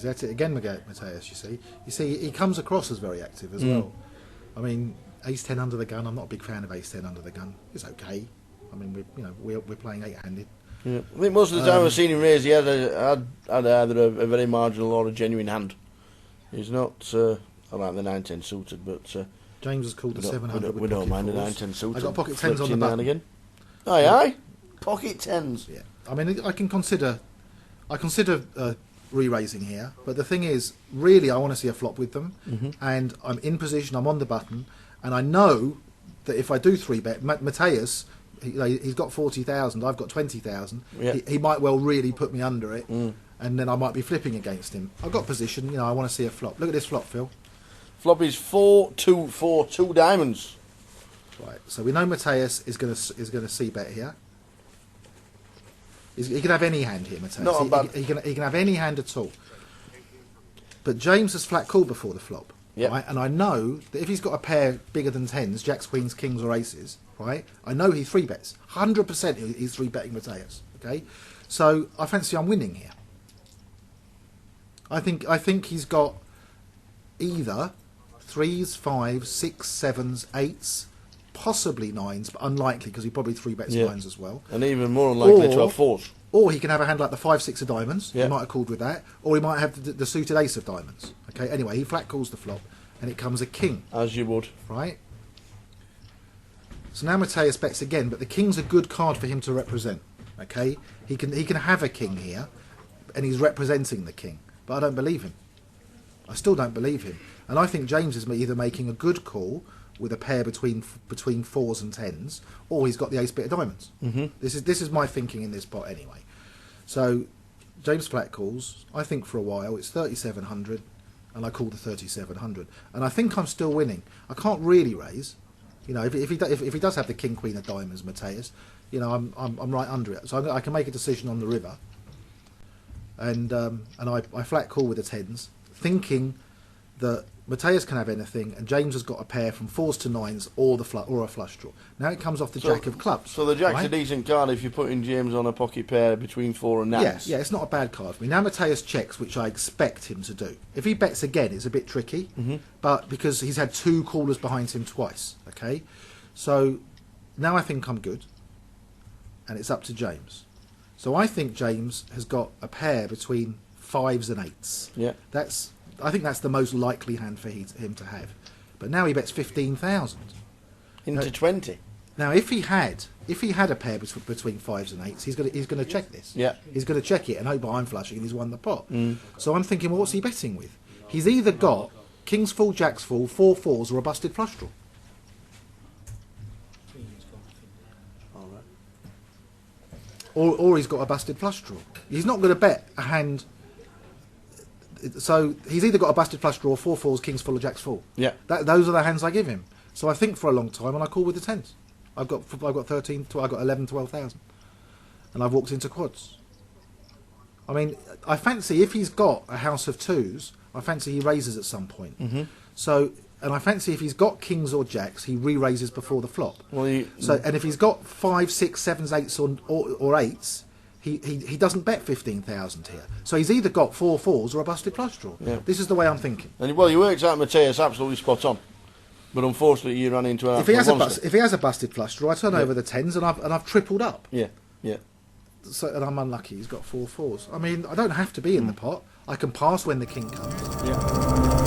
He's at it again, Mateus, you see, he comes across as very active as well. I mean, ace-10 under the gun, I'm not a big fan of ace-10 under the gun. It's okay. I mean, we're playing 8-handed. Yeah. I think most of the time I've seen him raise, he had either a very marginal or a genuine hand. He's not, I like the 9-10 suited, but... James has called the 700 we don't mind the 9-10 suited. I've got pocket 10s on the button. Again. Aye. Pocket 10s. Yeah. I mean, I consider re-raising here, but the thing is, really, I want to see a flop with them, and I'm in position, I'm on the button, and I know that if I do 3-bet, Mateus, he's got 40,000, I've got 20,000, he might well really put me under it, and then I might be flipping against him. I've got position, I want to see a flop. Look at this flop, Phil. Flop is 4-2-4, 2 diamonds. Right, so we know Mateus is going to c-bet here. He can have any hand here, Mateus. He can have any hand at all. But James has flat called before the flop. Yep. Right? And I know that if he's got a pair bigger than 10s, jacks, queens, kings or aces, right? I know he 3-bets. 100% he's 3-betting Mateus. Okay? So I fancy I'm winning here. I think he's got either 3s, 5s, 6s, 7s, 8s, possibly 9s, but unlikely because he probably 3-bets 9s as well. And even more unlikely to have 4s. Or he can have a hand like the 5-6 of diamonds. Yep. He might have called with that. Or he might have the suited ace of diamonds. Okay. Anyway, he flat calls the flop, and it comes a king. As you would. Right. So now Mateus bets again, but the king's a good card for him to represent. Okay. He can have a king here, and he's representing the king. But I don't believe him. I still don't believe him. And I think James is either making a good call with a pair between 4s and 10s, or he's got the ace bit of diamonds. This is my thinking in this pot anyway. So James flat calls. I think for a while it's 3,700, and I call the 3,700, and I think I'm still winning. I can't really raise, if he does have the king queen of diamonds, Mateus, I'm right under it, so I can make a decision on the river, and I flat call with the 10s, thinking that Mateus can have anything, and James has got a pair from 4s to 9s or a flush draw. Now it comes off the jack of clubs. So the jack's a decent card if you're putting James on a pocket pair between 4 and 9s. Yeah, it's not a bad card for me. Now Mateus checks, which I expect him to do. If he bets again, it's a bit tricky, but because he's had 2 callers behind him twice. Okay, so now I think I'm good, and it's up to James. So I think James has got a pair between 5s and 8s. Yeah, I think that's the most likely hand for him to have. But now he bets 15,000 into 20. Now, if he had a pair between 5s and 8s, he's going to check this. Yeah, he's going to check it and hope I'm flushing and he's won the pot. So I'm thinking, well, what's he betting with? He's either got kings full, jacks full, 4 4s, or a busted flush draw. Or he's got a busted flush draw. He's not going to bet a hand. So he's either got a busted flush draw, 4 4s, kings full, or jacks full. Yeah, those are the hands I give him. So I think for a long time, and I call with the 10s. I've got 13, I've got 11, 12,000, and I've walked into quads. I mean, I fancy if he's got a house of 2s, I fancy he raises at some point. So, and I fancy if he's got kings or jacks, he re-raises before the flop. Well, and if he's got 5, 6, 7s, 8s, or 8s. He doesn't bet 15,000 here. So he's either got 4 4s or a busted flush draw. Yeah. This is the way I'm thinking. And well, you worked out Mateus absolutely spot on. But unfortunately you ran into an if he has a busted flush draw, I turn over the 10s and I've tripled up. Yeah. So, and I'm unlucky, he's got 4 4s. I mean, I don't have to be in the pot. I can pass when the king comes. Yeah.